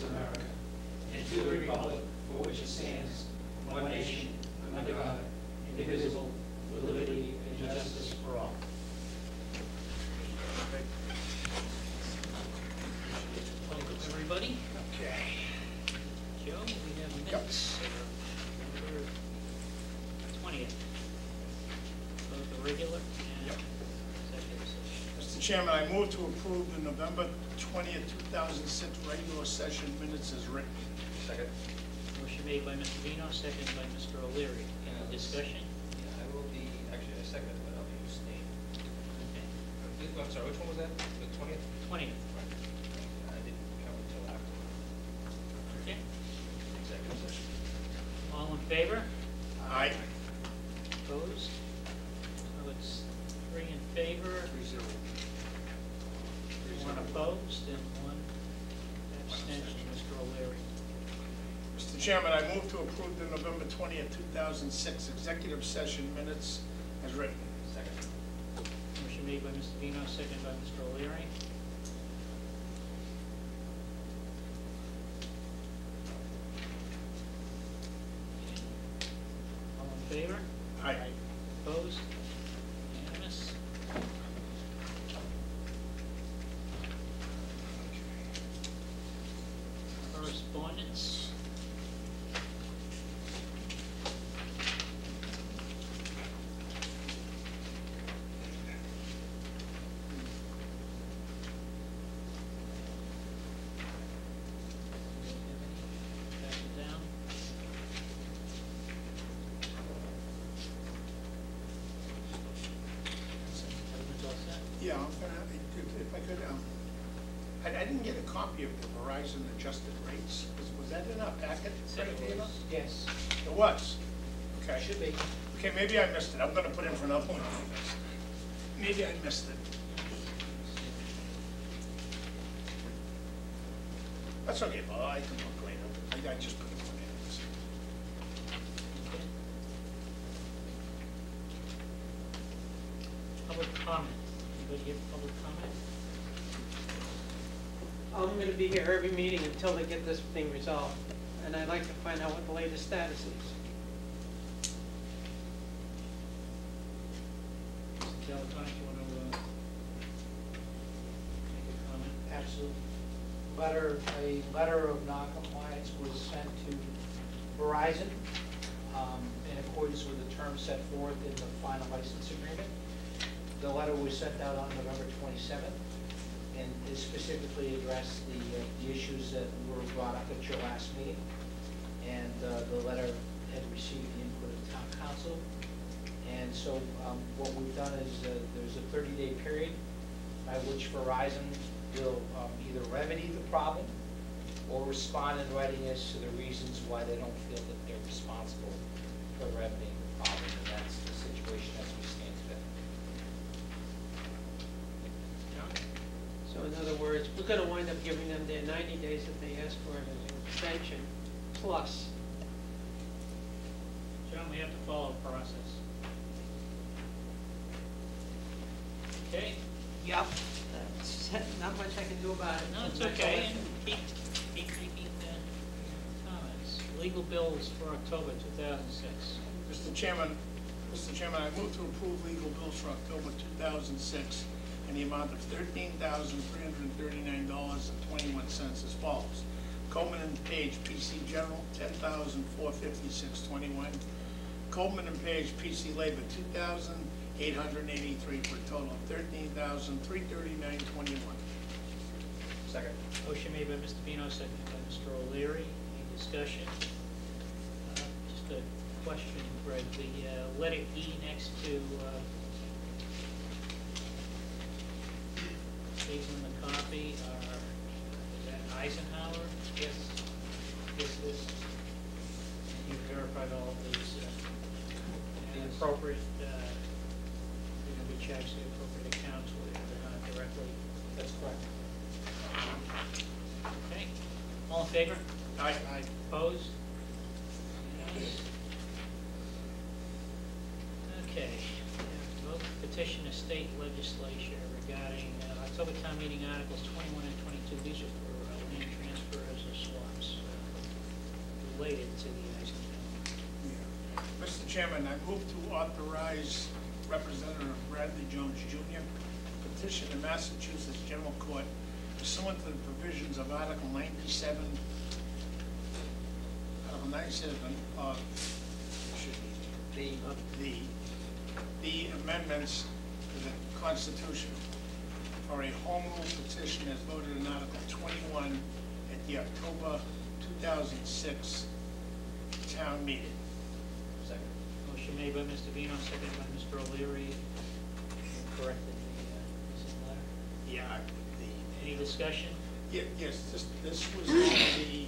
of America, and to the republic for which it stands, one nation, under God, indivisible, with liberty and justice for all. Everybody? Okay. Joe, we have minutes. November 20th. Both the regular and executive session. Mr. Chairman, I move to approve the November 20th, 2006 regular session minutes as written. Second. Motion made by Mr. Vino, seconded by Mr. O'Leary. Any discussion? Yeah, I will be, actually, I second it, but I'll be abstaining. Okay. I'm sorry, which one was that? The 20th? 20th. I didn't come until after Okay. executive session. All in favor? Aye. Opposed? So it's 3 in favor, 3-0. 1 opposed, and 1 abstention. Mr. O'Leary. Mr. Chairman, I move to approve the November 20th, 2006 executive session minutes as written. Second. Motion made by Mr. Vino, seconded by Mr. O'Leary. All in favor? Aye. Opposed? Unanimous? Correspondence? Pass it down. Everyone's all set? Yeah, I'm gonna, if I could, I didn't get a copy of the Verizon adjusted rates. Was that in our packet? Yes. It was? Okay. Should be. Okay, maybe I missed it. I'm gonna put in for another one. Maybe I missed it. That's okay, Bob, I can look later. I just put it in. Okay. Public comment. Anybody have public comment? I'm going to be here every meeting until they get this thing resolved, and I'd like to find out what the latest status is. Mr. Delatonic, you want to make a comment? Absolutely. A letter of non-compliance was sent to Verizon in accordance with the terms set forth in the final license agreement. The letter was sent out on November 27th and is specifically addressed the issues that were brought up at your last meeting. And the letter had received the input of town council. And so what we've done is there's a 30-day period by which Verizon will either remedy the problem or respond in writing as to the reasons why they don't feel that they're responsible for remedying the problem. And that's the situation as we stand today. John? So in other words, we're going to wind up giving them their 90 days that they asked for as an extension, plus. John, we have to follow the process. Okay? Yep. That's not much I can do about it. No, it's okay. And keep making comments. Legal bills for October 2006. Mr. Chairman, I move to approve legal bills for October 2006 in the amount of $13,339.21 as follows. Coleman and Page PC General, $10,456.21. Coleman and Page PC Labor, $2,883 for a total of $13,339.21. Second. Motion made by Mr. Vino, seconded by Mr. O'Leary. Any discussion? Just a question, Greg. The letter E next to these in the copy are, is that Eisenhower? Yes. Yes, this. You verified all of these. The appropriate, which actually appropriate accounts where they're not directly. That's correct. Okay. All in favor? Aye. Opposed? Unanimous? Okay. Vote to petition the state legislature regarding October town meeting articles 21 and 22. These are for land transfers or swaps. related to the Eisenhower. Yeah. Mr. Chairman, I move to authorize Representative Bradley Jones Jr. to petition the Massachusetts General Court pursuant to the provisions of Article 97 of the amendments to the Constitution for a home rule petition as voted in Article 21 at the October 2006 town meeting. Second. Motion made by Mr. Vino, seconded by Mr. O'Leary. Corrected the missing letter. Yeah, Any discussion? yes, this was the,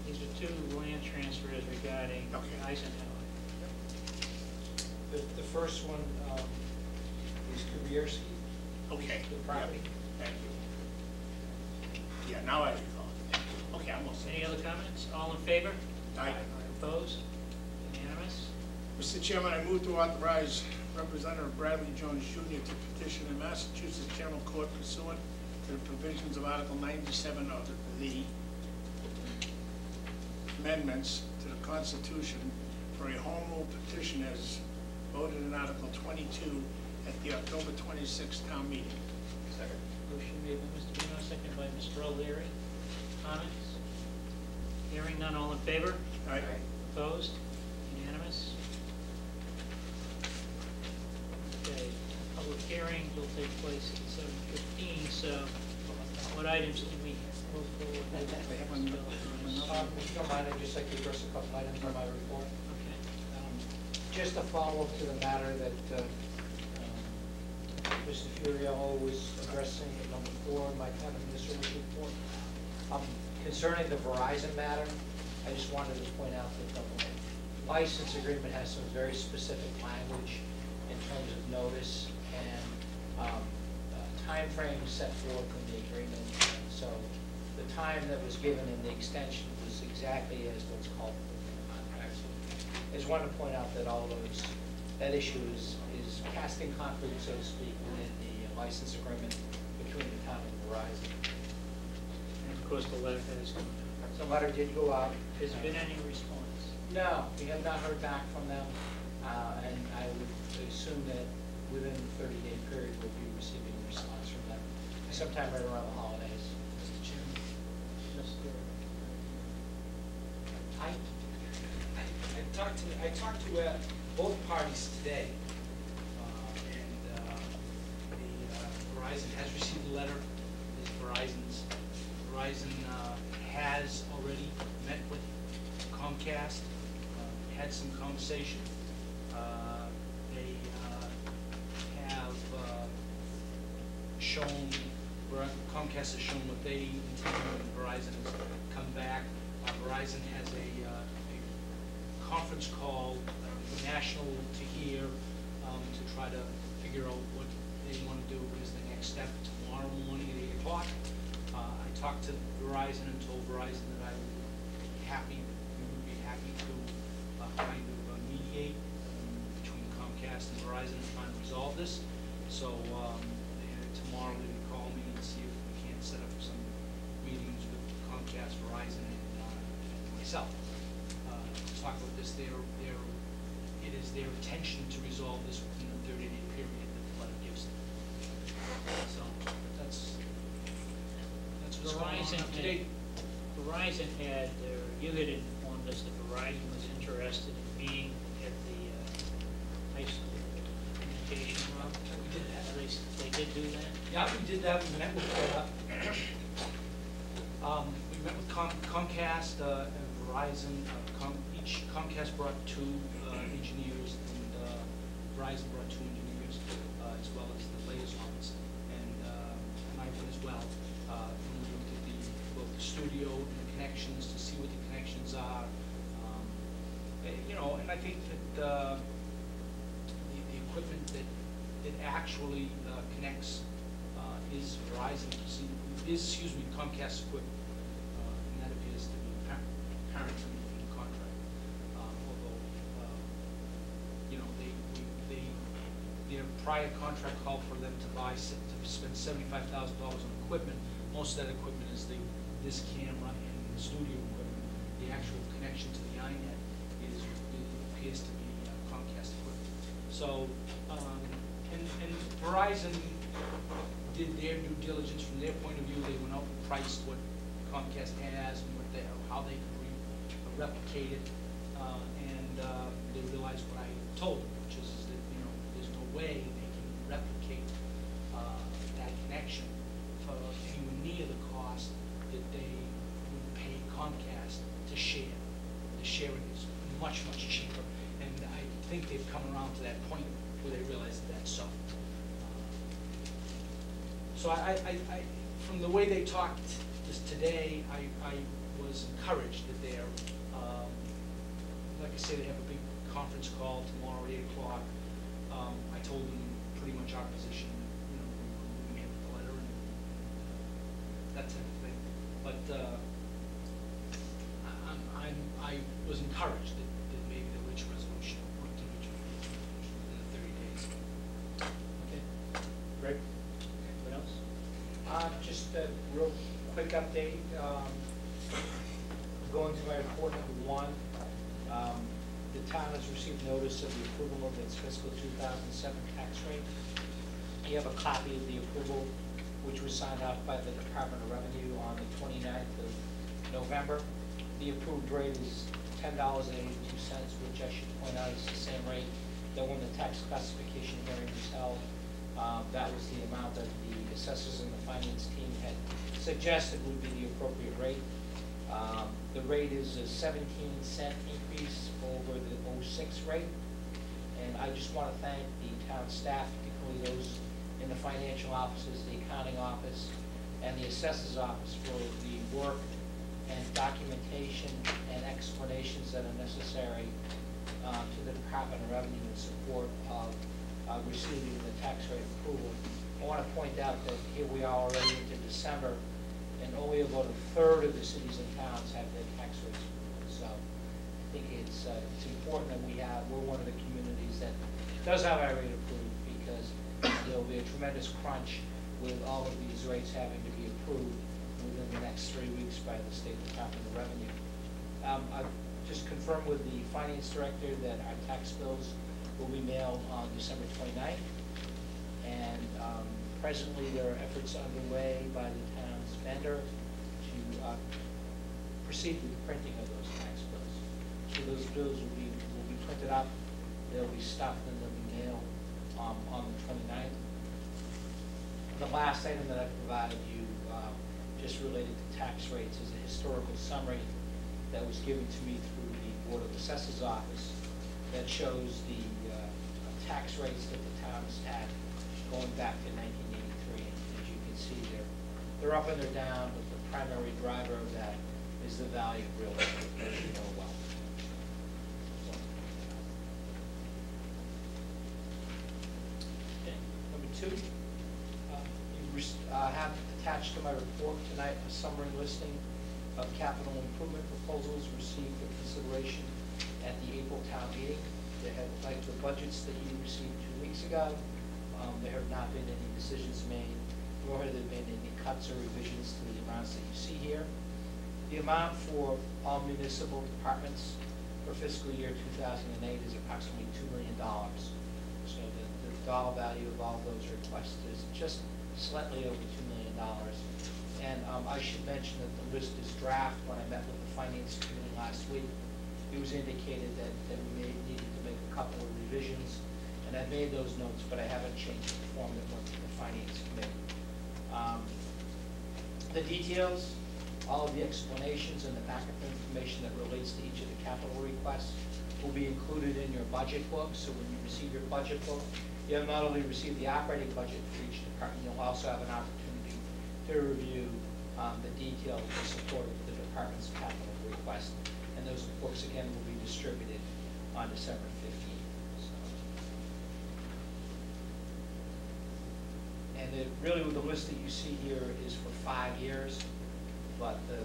These are two land transfers regarding Okay. Eisenhower. The first one is Kubierski. okay. The property. Thank you. Yeah, now I recall. Thank you. Okay, I'm all set. Any other comments? All in favor? Aye. Opposed? Unanimous? Mr. Chairman, I move to authorize Representative Bradley Jones Jr. to petition the Massachusetts General Court pursuant to the provisions of Article 97 of the amendments to the Constitution for a home rule petition as voted in Article 22 at the October 26th town meeting. Second. Motion made by Mr. Vino, seconded by Mr. O'Leary. Comments? Hearing none, all in favor? Aye. Opposed? Unanimous? Okay, public hearing will take place at 7:15, so what items do we move forward with? They have another- If you don't mind, I'd just like to address a couple items on my report. Okay. Just a follow-up to the matter that Mr. Furiello was addressing at number 4 in my town administrator's report. Concerning the Verizon matter, I just wanted to point out that the license agreement has some very specific language in terms of notice and timeframes set forth in the agreement. And so the time that was given in the extension was exactly as what's called in the contract. So I just wanted to point out that that issue is cast in concrete, so to speak, within the license agreement between the town and Verizon. And of course, the letter has come out. The letter did go out. Has there been any response? No, we have not heard back from them, and I would assume that within the 30-day period, we'll be receiving a response from them sometime right around the holidays. Mr. Chairman? I talked to both parties today, and Verizon has received a letter. Verizon has already met with Comcast, had some conversation. They have shown, Comcast has shown what they intend, and Verizon has come back. Verizon has a conference call, national to hear, to try to figure out what they want to do as the next step tomorrow morning at 8 o'clock. I talked to Verizon and told Verizon that we would be happy to kind of mediate between Comcast and Verizon and try and resolve this. So tomorrow they will call me and see if we can't set up some meetings with Comcast, Verizon, and myself. Talk about this. It is their intention to resolve this within the 30-day period that the letter gives them. So that's what's going on today. Verizon had, you had informed us that Verizon was interested in being at the high school communication room. We did that. They did do that? Yeah, we did that. We met with Comcast and Verizon. Comcast brought 2 engineers, and Verizon brought 2 engineers, as well as the liaisons, and I went as well. And we looked at both the studio and the connections to see what the connections are. And I think that the equipment that actually connects is Verizon, Comcast's equipment, and that appears to be apparent from the contract. Although, their prior contract called for them to spend $75,000 on equipment. Most of that equipment is this camera and the studio equipment. the actual connection to the iNet is, it appears to be Comcast equipment. So, and Verizon did their due diligence from their point of view. They went out and priced what Comcast has and what how they could replicate it, and they realized what I told them, which is that, you know, there's no way they can replicate that connection for anywhere near the cost that they would pay Comcast to share. The sharing is much, much cheaper, and I think they've come around to that point where they realize that that's so. So I, from the way they talked just today, I was encouraged that they're, like I say, they have a big conference call tomorrow at 8 o'clock. I told them pretty much our position, you know, we were moving ahead with the letter and that type of thing. But I was encouraged that maybe they'll reach a resolution, or to reach a resolution within the 30 days. Okay. Greg? What else? Just a real quick update. Going to my report number 1. The town has received notice of the approval of its fiscal 2007 tax rate. You have a copy of the approval, which was signed off by the Department of Revenue on the 29th of November. The approved rate is $10.82, which I should point out is the same rate that when the tax classification hearing was held, that was the amount that the assessors and the finance team had suggested would be the appropriate rate. The rate is a 17-cent increase over the 06 rate. And I just want to thank the town staff, particularly those in the financial offices, the accounting office, and the assessor's office for the work and documentation and explanations that are necessary to the Department of Revenue in support of receiving the tax rate approval. I want to point out that here we are already into December, and only about a third of the cities and towns have their tax rates approved. So I think it's important that we're one of the communities that does have our rate approved, because there will be a tremendous crunch with all of these rates having to be approved within the next 3 weeks by the State Department of Revenue. I've just confirmed with the finance director that our tax bills will be mailed on December 29th. And presently there are efforts underway by the town's vendor to proceed with the printing of those tax bills. So those bills will be printed up, they'll be stuffed, and they'll be mailed on the 29th. The last item that I provided you, just related to tax rates, is a historical summary that was given to me through the Board of Assessors office that shows the tax rates that the town has had going back to 1983. And as you can see, they're up and they're down, but the primary driver of that is the value of real estate, as you know well. Okay. Number 2, have attached to my report tonight a summary listing of capital improvement proposals received for consideration at the April town meeting. They have, like the budgets that you received 2 weeks ago, there have not been any decisions made, nor have there been any cuts or revisions to the amounts that you see here. The amount for all municipal departments for fiscal year 2008 is approximately $2 million. So the dollar value of all those requests is just slightly over $2 million. And I should mention that the list is draft. When I met with the finance committee last week, it was indicated that we needed to make a couple of revisions, and I made those notes, but I haven't changed the form that went to the finance committee. The details, all of the explanations, and the backup information that relates to each of the capital requests will be included in your budget book. So when you receive your budget book, you have not only received the operating budget for each department, you'll also have an opportunity to review the details in support of the department's capital request. And those books, again, will be distributed on December 15th. So. And really, the list that you see here is for 5 years, but the